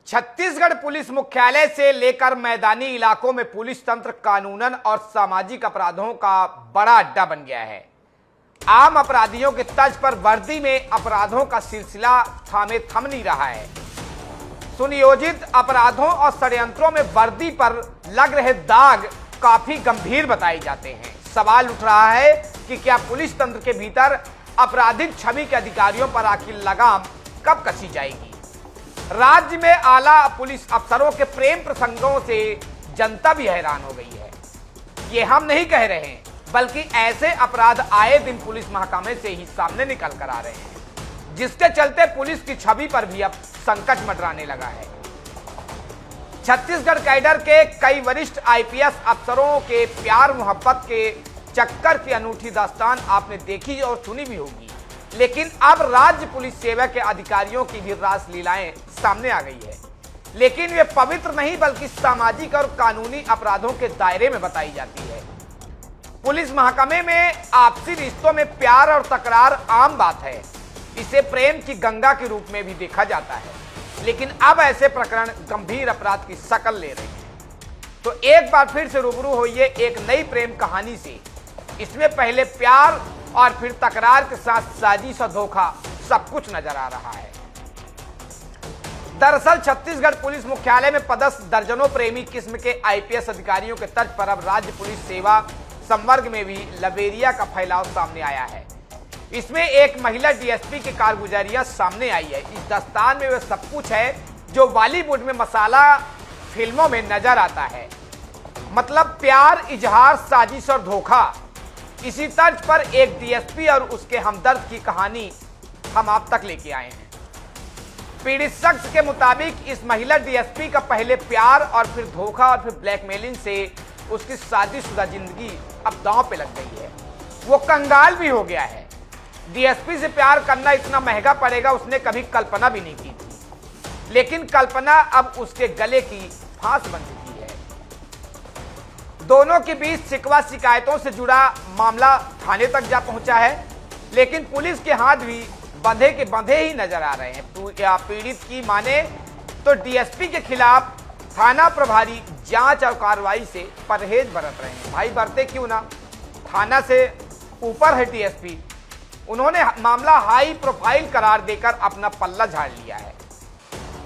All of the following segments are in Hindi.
छत्तीसगढ़ पुलिस मुख्यालय से लेकर मैदानी इलाकों में पुलिस तंत्र कानूनन और सामाजिक अपराधों का बड़ा अड्डा बन गया है। आम अपराधियों के तर्ज पर वर्दी में अपराधों का सिलसिला थामे थम नहीं रहा है। सुनियोजित अपराधों और षड्यंत्रों में वर्दी पर लग रहे दाग काफी गंभीर बताए जाते हैं। सवाल उठ रहा है कि क्या पुलिस तंत्र के भीतर आपराधिक छवि के अधिकारियों पर आखिर लगाम कब कसी जाएगी। राज्य में आला पुलिस अफसरों के प्रेम प्रसंगों से जनता भी हैरान हो गई है। ये हम नहीं कह रहे हैं, बल्कि ऐसे अपराध आए दिन पुलिस महकमे से ही सामने निकल कर आ रहे हैं, जिसके चलते पुलिस की छवि पर भी अब संकट मंडराने लगा है। छत्तीसगढ़ कैडर के कई वरिष्ठ आईपीएस अफसरों के प्यार मोहब्बत के चक्कर की अनूठी दास्तान आपने देखी और सुनी भी होगी, लेकिन अब राज्य पुलिस सेवा के अधिकारियों की भी रास लीलाएं सामने आ गई है। लेकिन वे पवित्र नहीं, बल्कि सामाजिक और कानूनी अपराधों के दायरे में बताई जाती है। पुलिस महकमे में आपसी रिश्तों में प्यार और तकरार आम बात है। इसे प्रेम की गंगा के रूप में भी देखा जाता है, लेकिन अब ऐसे प्रकरण गंभीर अपराध की शक्ल ले रहे हैं। तो एक बार फिर से रूबरू होइए एक नई प्रेम कहानी से। इसमें पहले प्यार और फिर तकरार के साथ साजिश और धोखा सब कुछ नजर आ रहा है। दरअसल छत्तीसगढ़ पुलिस मुख्यालय में पदस्थ दर्जनों प्रेमी किस्म के आईपीएस अधिकारियों के तर्ज पर अब राज्य पुलिस सेवा संवर्ग में भी लबेरिया का फैलाव सामने आया है। इसमें एक महिला डीएसपी की कारगुजारियां सामने आई है। इस दास्तान में वह सब कुछ है जो बॉलीवुड में मसाला फिल्मों में नजर आता है, मतलब प्यार, इजहार, साजिश और धोखा। इसी तर्ज पर एक डीएसपी और उसके हमदर्द की कहानी हम आप तक लेके आए हैं। पीड़ित शख्स के मुताबिक इस महिला डीएसपी का पहले प्यार और फिर धोखा और फिर ब्लैकमेलिंग से उसकी शादीशुदा जिंदगी अब दांव पे लग गई है। वो कंगाल भी हो गया है। डीएसपी से प्यार करना इतना महंगा पड़ेगा उसने कभी कल्पना भी नहीं की थी, लेकिन कल्पना अब उसके गले की फांस बन चुकी है। दोनों के बीच शिकवा शिकायतों से जुड़ा मामला थाने तक जा पहुंचा है, लेकिन पुलिस के हाथ भी बंधे के बंधे ही नजर आ रहे हैं। पीड़ित की माने तो डीएसपी के खिलाफ थाना प्रभारी जांच और कार्रवाई से परहेज बरत रहे हैं। भाई बरते क्यों ना, थाना से ऊपर है डीएसपी। उन्होंने मामला हाई प्रोफाइल करार देकर अपना पल्ला झाड़ लिया है।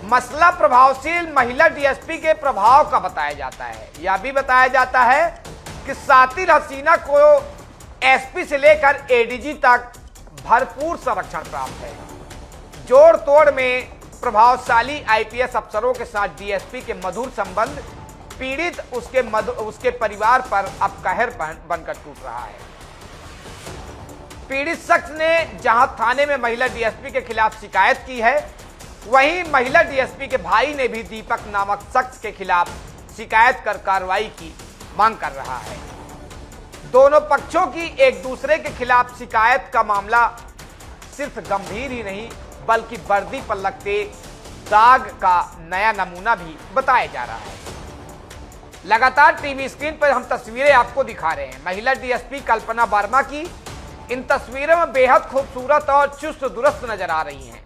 मसला प्रभावशील महिला डीएसपी के प्रभाव का बताया जाता है। यह भी बताया जाता है कि सातिर हसीना को एसपी से लेकर एडीजी तक भरपूर संरक्षण प्राप्त है। जोड़ तोड़ में प्रभावशाली आईपीएस अफसरों के साथ डीएसपी के मधुर संबंध पीड़ित उसके परिवार पर अब कहर बनकर टूट रहा है। पीड़ित शख्स ने जहां थाने में महिला डीएसपी के खिलाफ शिकायत की है, वहीं महिला डीएसपी के भाई ने भी दीपक नामक शख्स के खिलाफ शिकायत कर कार्रवाई की मांग कर रहा है। दोनों पक्षों की एक दूसरे के खिलाफ शिकायत का मामला सिर्फ गंभीर ही नहीं, बल्कि वर्दी पर लगते दाग का नया नमूना भी बताया जा रहा है। लगातार टीवी स्क्रीन पर हम तस्वीरें आपको दिखा रहे हैं महिला डीएसपी कल्पना वर्मा की। इन तस्वीरों में बेहद खूबसूरत और चुस्त दुरुस्त नजर आ रही हैं।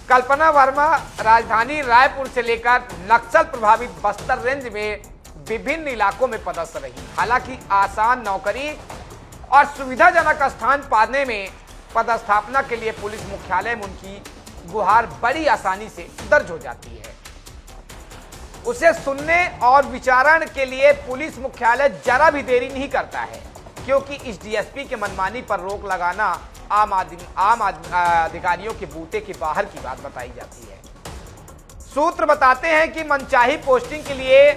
कल्पना वर्मा राजधानी रायपुर से लेकर नक्सल प्रभावित बस्तर रेंज में विभिन्न इलाकों में पदस्थ रही। हालांकि आसान नौकरी और सुविधाजनक स्थान पाने में पदस्थापना के लिए पुलिस मुख्यालय में उनकी गुहार बड़ी आसानी से दर्ज हो जाती है। उसे सुनने और विचारण के लिए पुलिस मुख्यालय जरा भी देरी नहीं करता है, क्योंकि इस डीएसपी के मनमानी पर रोक लगाना आम अधिकारियों के बूते के बाहर की बात बताई जाती है। सूत्र बताते हैं कि मनचाही पोस्टिंग के लिए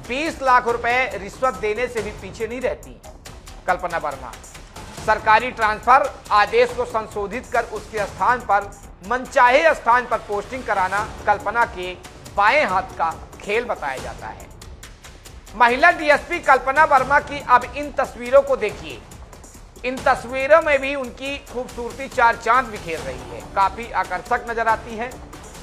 20 लाख रुपए रिश्वत देने से भी पीछे नहीं रहती कल्पना वर्मा। सरकारी ट्रांसफर आदेश को संशोधित कर उसके स्थान पर मनचाहे स्थान पर पोस्टिंग कराना कल्पना के बाएं हाथ का खेल बताया जाता है। महिला डीएसपी कल्पना वर्मा की अब इन तस्वीरों को देखिए। इन तस्वीरों में भी उनकी खूबसूरती चार चांद बिखेर रही है, काफी आकर्षक नजर आती है।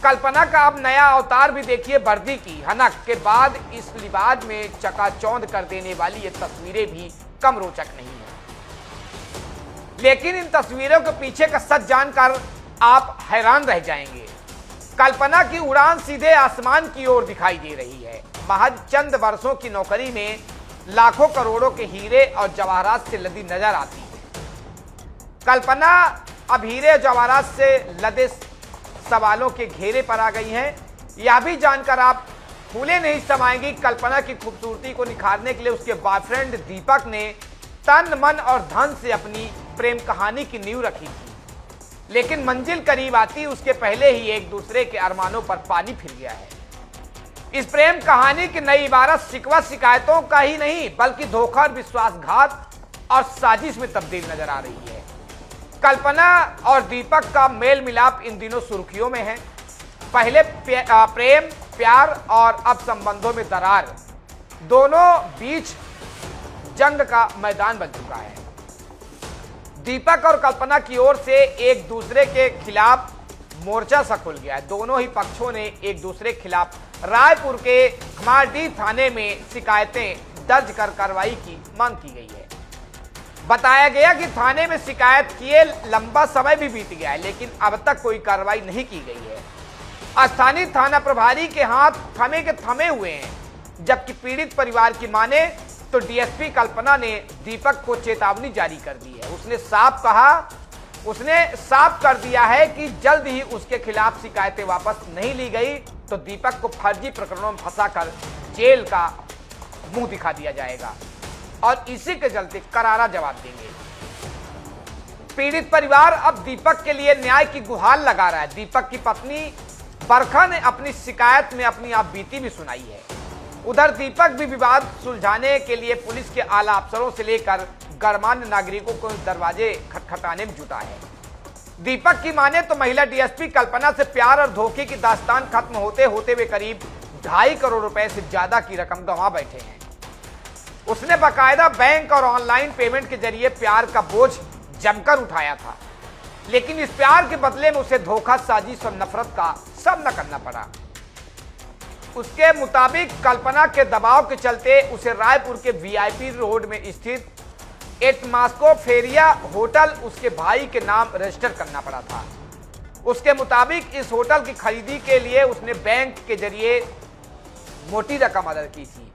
कल्पना का अब नया अवतार भी देखिए। वर्दी की हनक के बाद इस लिबास में चकाचौंध कर देने वाली ये तस्वीरें भी कम रोचक नहीं है। लेकिन इन तस्वीरों के पीछे का सच जानकर आप हैरान रह जाएंगे। कल्पना की उड़ान सीधे आसमान की ओर दिखाई दे रही है। महज चंद वर्षों की नौकरी में लाखों करोड़ों के हीरे और जवाहरात से लदी नजर आती है। कल्पना अब हीरे और जवाहरात से लदे सवालों के घेरे पर आ गई हैं। यह भी जानकर आप फूले नहीं समाएंगी, कल्पना की खूबसूरती को निखारने के लिए उसके बॉयफ्रेंड दीपक ने तन मन और धन से अपनी प्रेम कहानी की नींव रखी थी, लेकिन मंजिल करीब आती उसके पहले ही एक दूसरे के अरमानों पर पानी फिर गया है। इस प्रेम कहानी की नई इबारत शिकवा शिकायतों का ही नहीं बल्कि धोखा और विश्वासघात और साजिश में तब्दील नजर आ रही है। कल्पना और दीपक का मेल मिलाप इन दिनों सुर्खियों में है। पहले प्रेम, प्यार और अब संबंधों में दरार, दोनों बीच जंग का मैदान बन चुका है। दीपक और कल्पना की ओर से एक दूसरे के खिलाफ मोर्चा सा खुल गया है। दोनों ही पक्षों ने एक दूसरे के खिलाफ रायपुर के खमारडीह थाने में शिकायतें दर्ज कर कार्रवाई की मांग की गई है। बताया गया कि थाने में शिकायत किए लंबा समय भी बीत गया है, लेकिन अब तक कोई कार्रवाई नहीं की गई है। स्थानीय थाना प्रभारी के हाथ थमे के थमे हुए हैं, जबकि पीड़ित परिवार की माने तो डीएसपी कल्पना ने दीपक को चेतावनी जारी कर दी है। उसने साफ कर दिया है कि जल्द ही उसके खिलाफ शिकायतें वापस नहीं ली गई तो दीपक को फर्जी प्रकरणों में फंसाकर जेल का मुंह दिखा दिया जाएगा और इसी के चलते करारा जवाब देंगे। पीड़ित परिवार अब दीपक के लिए न्याय की गुहार लगा रहा है। दीपक की पत्नी बरखा ने अपनी शिकायत में अपनी आप बीती भी सुनाई है। उधर दीपक भी विवाद सुलझाने के लिए पुलिस के आला अफसरों से लेकर गणमान्य नागरिकों को दरवाजे खटखटाने में जुटा है। दीपक की माने तो महिला डीएसपी कल्पना से प्यार और धोखे की दास्तान खत्म होते होते वे करीब 2.5 करोड़ रुपए से ज्यादा की रकम गंवा बैठे हैं। उसने बाकायदा बैंक और ऑनलाइन पेमेंट के जरिए प्यार का बोझ जमकर उठाया था, लेकिन इस प्यार के बदले में उसे धोखा, साजिश और नफरत का सामना करना पड़ा। उसके मुताबिक कल्पना के दबाव के चलते उसे रायपुर के वीआईपी रोड में स्थित एटमास्को फेरिया होटल उसके भाई के नाम रजिस्टर करना पड़ा था। उसके मुताबिक इस होटल की खरीदी के लिए उसने बैंक के जरिए मोटी रकम अदा की थी,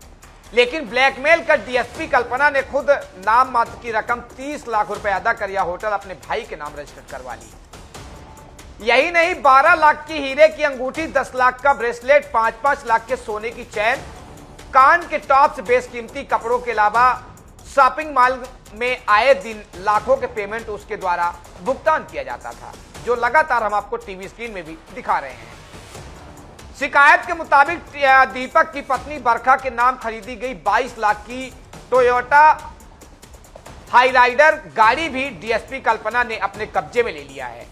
लेकिन ब्लैकमेल कर डीएसपी कल्पना ने खुद नाम मात्र की रकम 30 लाख रुपए अदा कर यह होटल अपने भाई के नाम रजिस्टर करवा ली। यही नहीं, 12 लाख की हीरे की अंगूठी, 10 लाख का ब्रेसलेट, 5-5 लाख के सोने की चैन, कान के टॉप से बेशकीमती कपड़ों के अलावा शॉपिंग मॉल में आए दिन लाखों के पेमेंट उसके द्वारा भुगतान किया जाता था, जो लगातार हम आपको टीवी स्क्रीन में भी दिखा रहे हैं। शिकायत के मुताबिक दीपक की पत्नी बरखा के नाम खरीदी गई 22 लाख की टोयोटा हाईराइडर गाड़ी भी डीएसपी कल्पना ने अपने कब्जे में ले लिया है,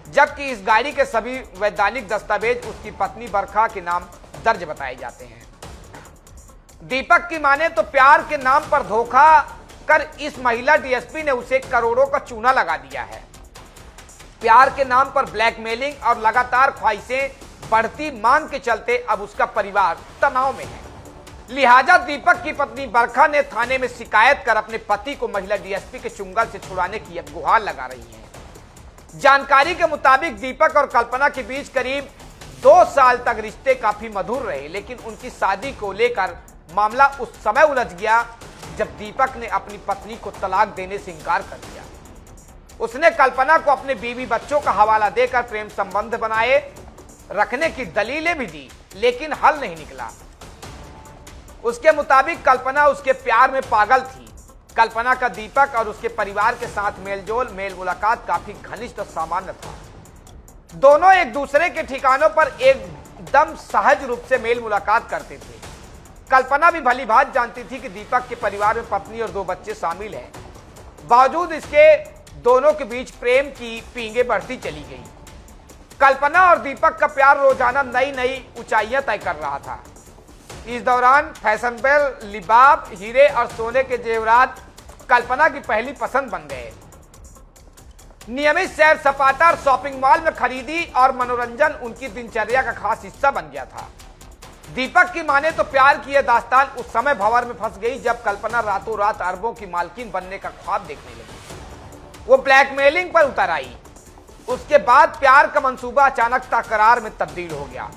जबकि इस गाड़ी के सभी वैधानिक दस्तावेज उसकी पत्नी बरखा के नाम दर्ज बताए जाते हैं। दीपक की माने तो प्यार के नाम पर धोखा कर इस महिला डीएसपी ने उसे करोड़ों का चूना लगा दिया है। प्यार के नाम पर ब्लैकमेलिंग और लगातार ख्वाहिशें बढ़ती मांग के चलते अब उसका परिवार तनाव में है। लिहाजा दीपक की पत्नी बरखा ने थाने में शिकायत कर अपने पति को महिला डीएसपी के चुंगल से छुड़ाने की अब गुहार लगा रही है। जानकारी के मुताबिक दीपक और कल्पना के बीच करीब 2 साल तक रिश्ते काफी मधुर रहे, लेकिन उनकी शादी को लेकर मामला उस समय उलझ गया जब दीपक ने अपनी पत्नी को तलाक देने से इनकार कर दिया। उसने कल्पना को अपने बीवी बच्चों का हवाला देकर प्रेम संबंध बनाए रखने की दलीलें भी दी, लेकिन हल नहीं निकला। उसके मुताबिक कल्पना उसके प्यार में पागल थी। कल्पना का दीपक और उसके परिवार के साथ मेल मुलाकात काफी घनिष्ठ और सामान्य था। दोनों एक दूसरे के ठिकानों पर एकदम सहज रूप से मेल मुलाकात करते थे। कल्पना भी भली भांति जानती थी कि दीपक के परिवार में पत्नी और 2 बच्चे शामिल हैं। बावजूद इसके दोनों के बीच प्रेम की पींगे बढ़ती चली गई। कल्पना और दीपक का प्यार रोजाना नई नई ऊंचाइयां तय कर रहा था। इस दौरान फैशनेबल लिबाब, हीरे और सोने के जेवरात कल्पना की पहली पसंद बन गए। नियमित सैर सपाटा और शॉपिंग मॉल में खरीदी और मनोरंजन उनकी दिनचर्या का खास हिस्सा बन गया था। दीपक की माने तो प्यार की यह दास्तान उस समय भंवर में फंस गई जब कल्पना रातों रात अरबों की मालकिन बनने का ख्वाब देखने लगी। वो ब्लैकमेलिंग पर उतर आई। उसके बाद प्यार का मंसूबा अचानक तकरार में तब्दील हो गया।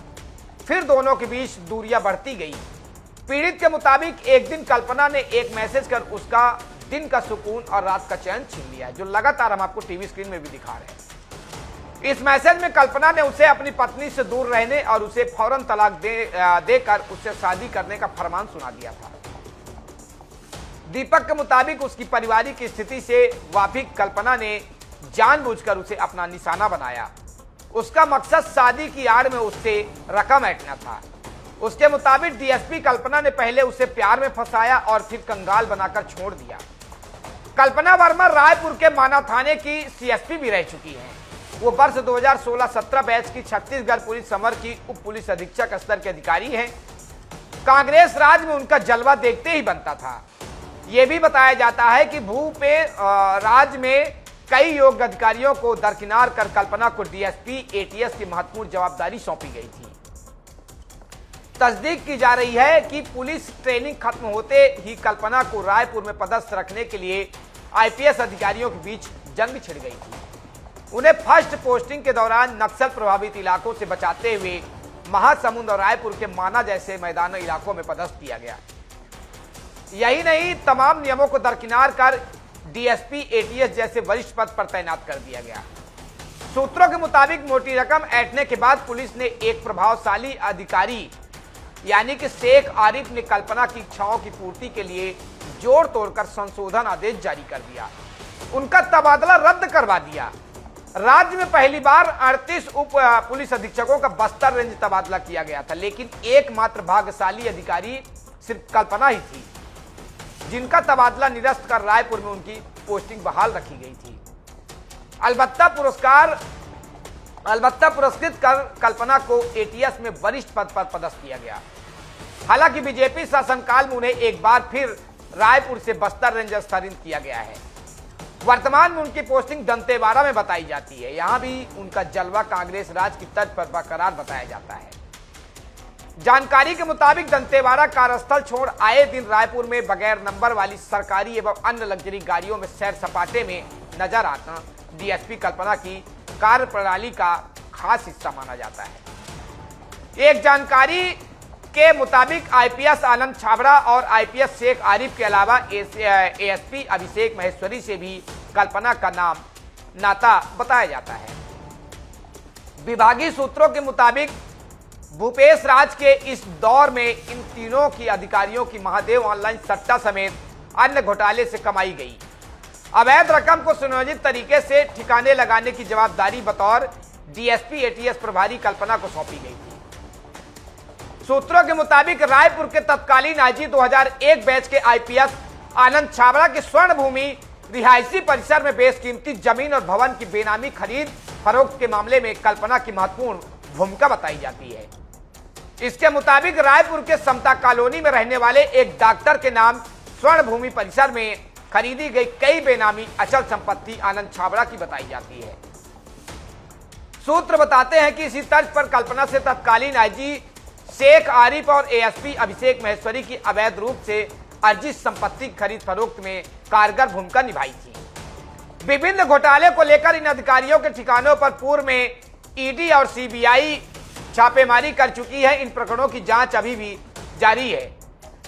फिर दोनों के बीच दूरियां बढ़ती गई। पीड़ित के मुताबिक एक दिन कल्पना ने एक मैसेज कर उसका दिन का सुकून और रात का चैन छीन लिया है, जो लगातार हम आपको टीवी स्क्रीन में भी दिखा रहे हैं। इस मैसेज में कल्पना ने उसे अपनी पत्नी से दूर रहने और उसे फौरन तलाक देकर उससे शादी करने का फरमान सुना दिया था। दीपक के मुताबिक उसकी पारिवारिक स्थिति से वाकिफ कल्पना ने जानबूझकर उसे अपना निशाना बनाया। उसका मकसद शादी की आड़ में उससे रकम ऐंठना था। उसके मुताबिक डीएसपी कल्पना ने पहले उसे प्यार में फंसाया और फिर कंगाल बनाकर छोड़ दिया। कल्पना वर्मा रायपुर के माना थाने की सीएसपी भी रह चुकी हैं। वो वर्ष 2016-17 बैच की छत्तीसगढ़ पुलिस समर की उप पुलिस अधीक्षक स्तर के अधिकारी हैं। कांग्रेस राज में उनका जलवा देखते ही बनता था। ये भी बताया जाता है कि भूपे राज में कई योग्य अधिकारियों को दरकिनार कर कल्पना को डीएसपी एटीएस की महत्वपूर्ण जवाबदारी सौंपी गई थी। तस्दीक की जा रही है कि पुलिस ट्रेनिंग खत्म होते ही कल्पना को रायपुर में पदस्थ रखने के लिए आईपीएस अधिकारियों के बीच जंग छिड़ गई थी। उन्हें फर्स्ट पोस्टिंग के दौरान नक्सल प्रभावित इलाकों से बचाते हुए महासमुंद और रायपुर के माना जैसे मैदानी इलाकों में पदस्थ किया गया। यही नहीं, तमाम नियमों को दरकिनार कर डीएसपी एटीएस जैसे वरिष्ठ पद पर तैनात कर दिया गया। सूत्रों के मुताबिक मोटी रकम ऐंठने के बाद पुलिस ने एक प्रभावशाली अधिकारी यानी कि शेख आरिफ ने कल्पना की इच्छाओं की पूर्ति के लिए जोड़ तोड़कर संशोधन आदेश जारी कर दिया। उनका तबादला रद्द करवा दिया। राज्य में पहली बार 38 उप पुलिस अधीक्षकों का बस्तर रेंज तबादला किया गया था, लेकिन एकमात्र भाग्यशाली अधिकारी सिर्फ कल्पना ही थी जिनका तबादला निरस्त कर रायपुर में उनकी पोस्टिंग बहाल रखी गई थी। अलबत्ता पुरस्कृत कर कल्पना को एटीएस में वरिष्ठ पद पर पदस्थ किया गया। हालांकि बीजेपी शासनकाल में उन्हें एक बार फिर रायपुर से बस्तर रेंज स्थानांतरित किया गया है। वर्तमान में उनकी पोस्टिंग दंतेवाड़ा में बताई जाती है। यहां भी उनका जलवा कांग्रेस राज की तर्ज पर बरकरार बताया जाता है। जानकारी के मुताबिक दंतेवाड़ा कार्यस्थल छोड़ आए दिन रायपुर में बगैर नंबर वाली सरकारी एवं अन्य लग्जरी गाड़ियों में सैर सपाटे में नजर आना डीएसपी कल्पना की कार्य प्रणाली का खास हिस्सा माना जाता है। एक जानकारी के मुताबिक आईपीएस आनंद छाबड़ा और आईपीएस शेख आरिफ के अलावा एएसपी अभिषेक महेश्वरी से भी कल्पना का नाता बताया जाता है। विभागीय सूत्रों के मुताबिक भूपेश राज के इस दौर में इन तीनों की अधिकारियों की महादेव ऑनलाइन सट्टा समेत अन्य घोटाले से कमाई गई अवैध रकम को सुनियोजित तरीके से ठिकाने लगाने की जवाबदारी बतौर डीएसपी एटीएस प्रभारी कल्पना को सौंपी गई थी। सूत्रों के मुताबिक रायपुर के तत्कालीन आईजी 2001 बैच के आईपीएस आनंद छाबड़ा की स्वर्ण भूमि रिहायशी परिसर में बेशकीमती जमीन और भवन की बेनामी खरीद फरोख्त के मामले में कल्पना की महत्वपूर्ण भूमिका बताई जाती है। इसके मुताबिक रायपुर के समता कॉलोनी में रहने वाले एक डॉक्टर के नाम स्वर्ण भूमि परिसर में खरीदी गई कई बेनामी अचल संपत्ति आनंद छाबड़ा की बताई जाती है। सूत्र बताते हैं कि इसी तर्ज पर कल्पना से तत्कालीन आईजी शेख आरिफ और एएसपी अभिषेक महेश्वरी की अवैध रूप से अर्जित संपत्ति खरीद फरोख्त में कारगर भूमिका निभाई थी। विभिन्न घोटाले को लेकर इन अधिकारियों के ठिकानों पर पूर्व में ईडी और सीबीआई छापेमारी कर चुकी है। इन प्रकरणों की जांच अभी भी जारी है।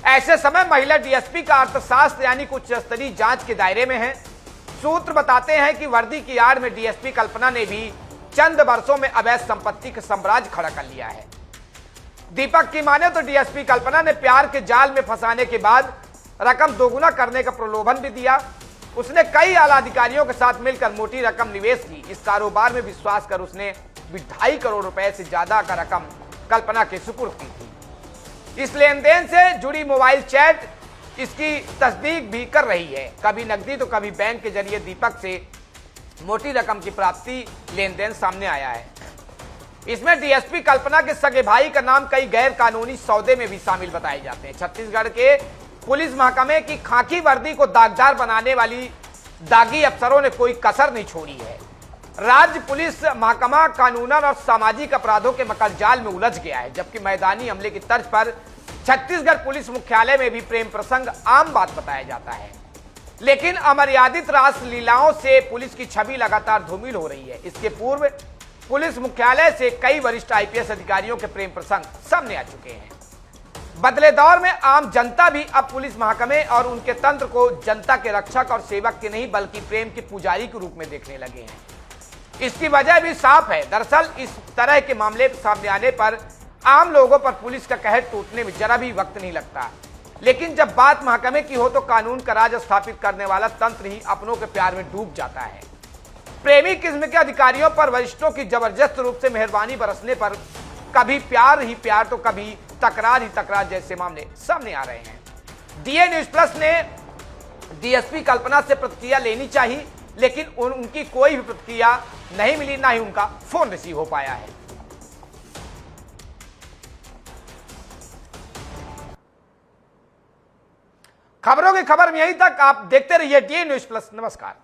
ऐसे समय महिला डीएसपी का अर्थशास्त्र यानी उच्च स्तरीय जांच के दायरे में है। सूत्र बताते हैं कि वर्दी की आड़ में डीएसपी कल्पना ने भी चंद वर्षों में अवैध संपत्ति का साम्राज्य खड़ा कर लिया है। दीपक की माने तो डीएसपी कल्पना ने प्यार के जाल में फंसाने के बाद रकम दोगुना करने का प्रलोभन भी दिया। उसने कई आला अधिकारियों के साथ मिलकर मोटी रकम निवेश की। इस कारोबार में विश्वास कर उसने 2.5 करोड़ रुपए से ज्यादा का रकम कल्पना के सुपुर्द की थी। इस लेन देन से जुड़ी मोबाइल चैट इसकी तस्दीक भी कर रही है। कभी नकदी तो कभी बैंक के जरिए दीपक से मोटी रकम की प्राप्ति लेन देन सामने आया है। इसमें डीएसपी कल्पना के सगे भाई का नाम कई गैर कानूनी सौदे में भी शामिल बताए जाते हैं। छत्तीसगढ़ के पुलिस महकमे की खाकी वर्दी को दागदार बनाने वाली दागी अफसरों ने कोई कसर नहीं छोड़ी है। राज्य पुलिस महकमा कानूनन और सामाजिक अपराधों के मकड़जाल में उलझ गया है, जबकि मैदानी हमले की तर्ज पर छत्तीसगढ़ पुलिस मुख्यालय में भी प्रेम प्रसंग आम बात बताया जाता है। लेकिन अमर्यादित रासलीलाओं से पुलिस की छवि लगातार धूमिल हो रही है। इसके पूर्व पुलिस मुख्यालय से कई वरिष्ठ आईपीएस अधिकारियों के प्रेम प्रसंग सामने आ चुके हैं। बदले दौर में आम जनता भी अब पुलिस महकमे और उनके तंत्र को जनता के रक्षक और सेवक के नहीं बल्कि प्रेम के पुजारी के रूप में देखने लगे हैं। इसकी वजह भी साफ है। दरअसल इस तरह के मामले सामने आने पर आम लोगों पर पुलिस का कहर टूटने में जरा भी वक्त नहीं लगता, लेकिन जब बात महकमे की हो तो कानून का राज स्थापित करने वाला तंत्र ही अपनों के प्यार में डूब जाता है। प्रेमी किस्म के अधिकारियों पर वरिष्ठों की जबरदस्त रूप से मेहरबानी बरसने पर कभी प्यार ही प्यार तो कभी तकरार ही तकरार जैसे मामले सामने आ रहे हैं। डीए न्यूज प्लस ने डीएसपी कल्पना से प्रतिक्रिया लेनी चाहिए, लेकिन उनकी कोई भी प्रतिक्रिया नहीं मिली, ना ही उनका फोन रिसीव हो पाया है। खबरों की खबर में यहीं तक। आप देखते रहिए डीए न्यूज प्लस। नमस्कार।